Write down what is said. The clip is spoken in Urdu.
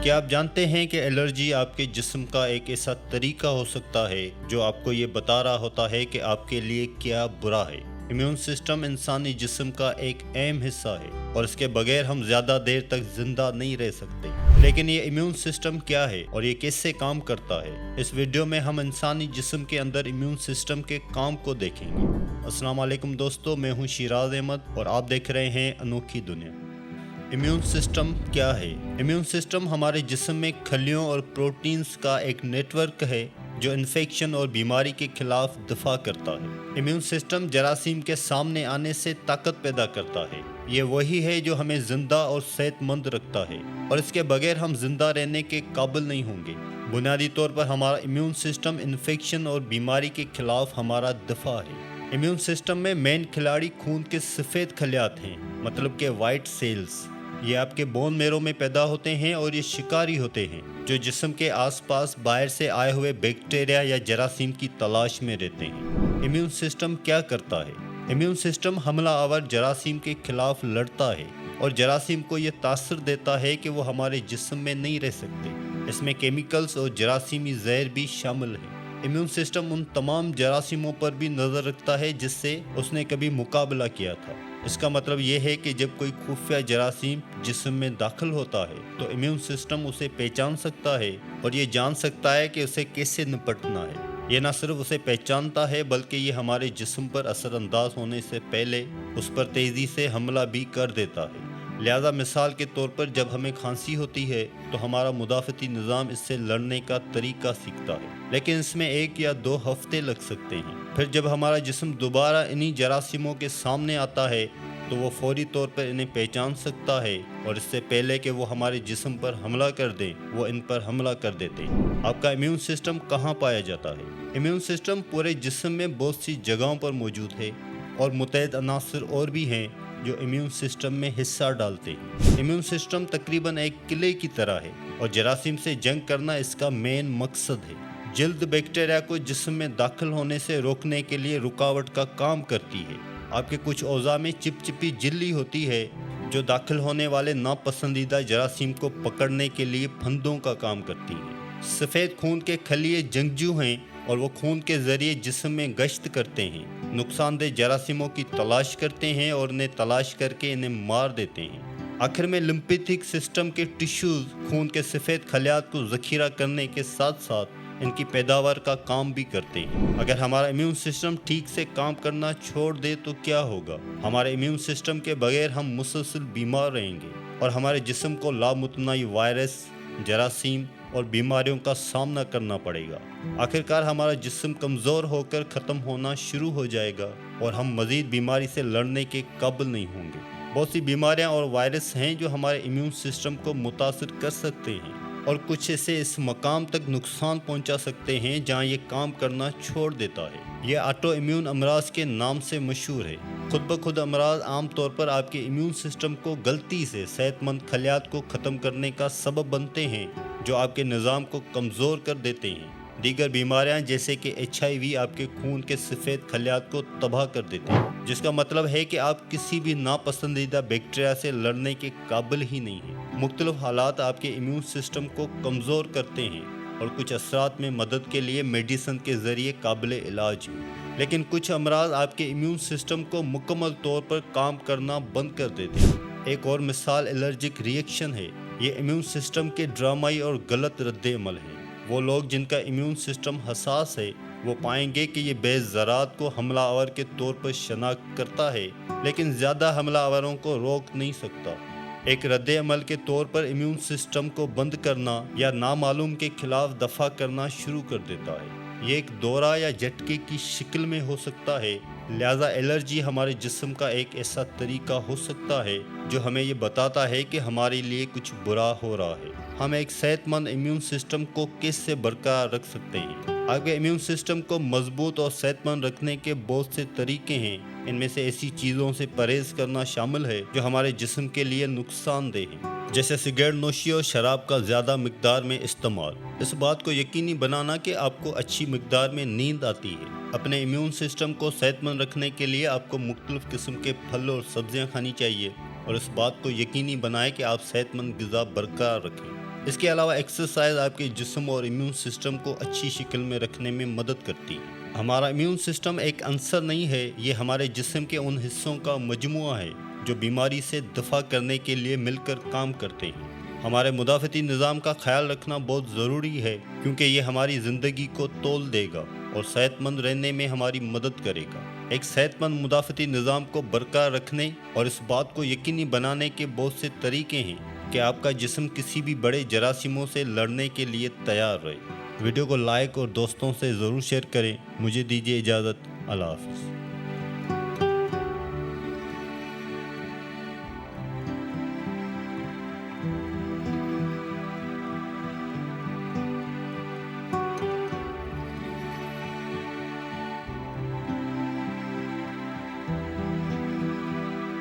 کیا آپ جانتے ہیں کہ الرجی آپ کے جسم کا ایک ایسا طریقہ ہو سکتا ہے جو آپ کو یہ بتا رہا ہوتا ہے کہ آپ کے لیے کیا برا ہے؟ امیون سسٹم انسانی جسم کا ایک اہم حصہ ہے اور اس کے بغیر ہم زیادہ دیر تک زندہ نہیں رہ سکتے۔ لیکن یہ امیون سسٹم کیا ہے اور یہ کیسے کام کرتا ہے؟ اس ویڈیو میں ہم انسانی جسم کے اندر امیون سسٹم کے کام کو دیکھیں گے۔ السلام علیکم دوستو، میں ہوں شیراز احمد اور آپ دیکھ رہے ہیں انوکھی دنیا۔ امیون سسٹم کیا ہے؟ امیون سسٹم ہمارے جسم میں کھلیوں اور پروٹینز کا ایک نیٹ ورک ہے جو انفیکشن اور بیماری کے خلاف دفاع کرتا ہے۔ امیون سسٹم جراثیم کے سامنے آنے سے طاقت پیدا کرتا ہے۔ یہ وہی ہے جو ہمیں زندہ اور صحت مند رکھتا ہے اور اس کے بغیر ہم زندہ رہنے کے قابل نہیں ہوں گے۔ بنیادی طور پر ہمارا امیون سسٹم انفیکشن اور بیماری کے خلاف ہمارا دفاع ہے۔ امیون سسٹم میں مین کھلاڑی خون کے سفید خلیات ہیں، مطلب کہ وائٹ سیلز۔ یہ آپ کے بون میرو میں پیدا ہوتے ہیں اور یہ شکاری ہوتے ہیں جو جسم کے آس پاس باہر سے آئے ہوئے بیکٹیریا یا جراثیم کی تلاش میں رہتے ہیں۔ امیون سسٹم کیا کرتا ہے؟ امیون سسٹم حملہ آور جراثیم کے خلاف لڑتا ہے اور جراثیم کو یہ تاثر دیتا ہے کہ وہ ہمارے جسم میں نہیں رہ سکتے۔ اس میں کیمیکلز اور جراثیمی زہر بھی شامل ہیں۔ امیون سسٹم ان تمام جراثیموں پر بھی نظر رکھتا ہے جس سے اس نے کبھی مقابلہ کیا تھا۔ اس کا مطلب یہ ہے کہ جب کوئی خفیہ جراثیم جسم میں داخل ہوتا ہے تو امیون سسٹم اسے پہچان سکتا ہے اور یہ جان سکتا ہے کہ اسے کیسے نپٹنا ہے۔ یہ نہ صرف اسے پہچانتا ہے بلکہ یہ ہمارے جسم پر اثر انداز ہونے سے پہلے اس پر تیزی سے حملہ بھی کر دیتا ہے۔ لہذا مثال کے طور پر جب ہمیں کھانسی ہوتی ہے تو ہمارا مدافعتی نظام اس سے لڑنے کا طریقہ سیکھتا ہے، لیکن اس میں 1 یا 2 ہفتے لگ سکتے ہیں۔ پھر جب ہمارا جسم دوبارہ انہی جراثیموں کے سامنے آتا ہے تو وہ فوری طور پر انہیں پہچان سکتا ہے اور اس سے پہلے کہ وہ ہمارے جسم پر حملہ کر دیں وہ ان پر حملہ کر دیتے ہیں۔ آپ کا امیون سسٹم کہاں پایا جاتا ہے؟ امیون سسٹم پورے جسم میں بہت سی جگہوں پر موجود ہے اور متعدد عناصر اور بھی ہیں جو امیون سسٹم میں حصہ ڈالتے ہیں۔ امیون سسٹم تقریباً ایک قلعے کی طرح ہے اور جراثیم سے جنگ کرنا اس کا مین مقصد ہے۔ جلد بیکٹیریا کو جسم میں داخل ہونے سے روکنے کے لیے رکاوٹ کا کام کرتی ہے۔ آپ کے کچھ اعضاء میں چپچپی جھلی ہوتی ہے جو داخل ہونے والے ناپسندیدہ جراثیم کو پکڑنے کے لیے پھندوں کا کام کرتی ہے۔ سفید خون کے خلیے جنگجو ہیں اور وہ خون کے ذریعے جسم میں گشت کرتے ہیں، نقصان دہ جراثیموں کی تلاش کرتے ہیں اور انہیں تلاش کر کے انہیں مار دیتے ہیں۔ آخر میں لمفیٹک سسٹم کے ٹشوز خون کے سفید خلیات کو ذخیرہ کرنے کے ساتھ ساتھ ان کی پیداوار کا کام بھی کرتے ہیں۔ اگر ہمارا امیون سسٹم ٹھیک سے کام کرنا چھوڑ دے تو کیا ہوگا؟ ہمارے امیون سسٹم کے بغیر ہم مسلسل بیمار رہیں گے اور ہمارے جسم کو لامتناہی وائرس، جراثیم اور بیماریوں کا سامنا کرنا پڑے گا۔ آخرکار ہمارا جسم کمزور ہو کر ختم ہونا شروع ہو جائے گا اور ہم مزید بیماری سے لڑنے کے قابل نہیں ہوں گے۔ بہت سی بیماریاں اور وائرس ہیں جو ہمارے امیون سسٹم کو متاثر کر سکتے ہیں اور کچھ اسے اس مقام تک نقصان پہنچا سکتے ہیں جہاں یہ کام کرنا چھوڑ دیتا ہے۔ یہ آٹو امیون امراض کے نام سے مشہور ہے۔ خود بخود امراض عام طور پر آپ کے امیون سسٹم کو غلطی سے صحت مند خلیات کو ختم کرنے کا سبب بنتے ہیں جو آپ کے نظام کو کمزور کر دیتے ہیں۔ دیگر بیماریاں جیسے کہ HIV آپ کے خون کے سفید خلیات کو تباہ کر دیتے ہیں، جس کا مطلب ہے کہ آپ کسی بھی ناپسندیدہ بیکٹیریا سے لڑنے کے قابل ہی نہیں ہیں۔ مختلف حالات آپ کے امیون سسٹم کو کمزور کرتے ہیں اور کچھ اثرات میں مدد کے لیے میڈیسن کے ذریعے قابل علاج ہیں، لیکن کچھ امراض آپ کے امیون سسٹم کو مکمل طور پر کام کرنا بند کر دیتے ہیں۔ ایک اور مثال الرجک ری ایکشن ہے۔ یہ امیون سسٹم کے ڈرامائی اور غلط رد عمل ہے۔ وہ لوگ جن کا امیون سسٹم حساس ہے وہ پائیں گے کہ یہ بعض ذرات کو حملہ آور کے طور پر شناخت کرتا ہے لیکن زیادہ حملہ آوروں کو روک نہیں سکتا۔ ایک رد عمل کے طور پر امیون سسٹم کو بند کرنا یا نامعلوم کے خلاف دفاع کرنا شروع کر دیتا ہے۔ یہ ایک دورہ یا جھٹکے کی شکل میں ہو سکتا ہے۔ لہذا الرجی ہمارے جسم کا ایک ایسا طریقہ ہو سکتا ہے جو ہمیں یہ بتاتا ہے کہ ہمارے لیے کچھ برا ہو رہا ہے۔ ہم ایک صحت مند امیون سسٹم کو کیسے برقرار رکھ سکتے ہیں؟ آپ کے امیون سسٹم کو مضبوط اور صحت مند رکھنے کے بہت سے طریقے ہیں۔ ان میں سے ایسی چیزوں سے پرہیز کرنا شامل ہے جو ہمارے جسم کے لیے نقصان دہ ہیں، جیسے سگریٹ نوشی اور شراب کا زیادہ مقدار میں استعمال۔ اس بات کو یقینی بنانا کہ آپ کو اچھی مقدار میں نیند آتی ہے۔ اپنے امیون سسٹم کو صحت مند رکھنے کے لیے آپ کو مختلف قسم کے پھل اور سبزیاں کھانی چاہیے اور اس بات کو یقینی بنائیں کہ آپ صحت مند غذا برقرار رکھیں۔ اس کے علاوہ ایکسرسائز آپ کے جسم اور امیون سسٹم کو اچھی شکل میں رکھنے میں مدد کرتی ہے۔ ہمارا امیون سسٹم ایک عنصر نہیں ہے، یہ ہمارے جسم کے ان حصوں کا مجموعہ ہے جو بیماری سے دفاع کرنے کے لیے مل کر کام کرتے ہیں۔ ہمارے مدافعتی نظام کا خیال رکھنا بہت ضروری ہے کیونکہ یہ ہماری زندگی کو تول دے گا اور صحت مند رہنے میں ہماری مدد کرے گا۔ ایک صحت مند مدافعتی نظام کو برقرار رکھنے اور اس بات کو یقینی بنانے کے بہت سے طریقے ہیں کہ آپ کا جسم کسی بھی بڑے جراثیموں سے لڑنے کے لیے تیار رہے۔ ویڈیو کو لائک اور دوستوں سے ضرور شیئر کریں۔ مجھے دیجیے اجازت۔ اللہ حافظ۔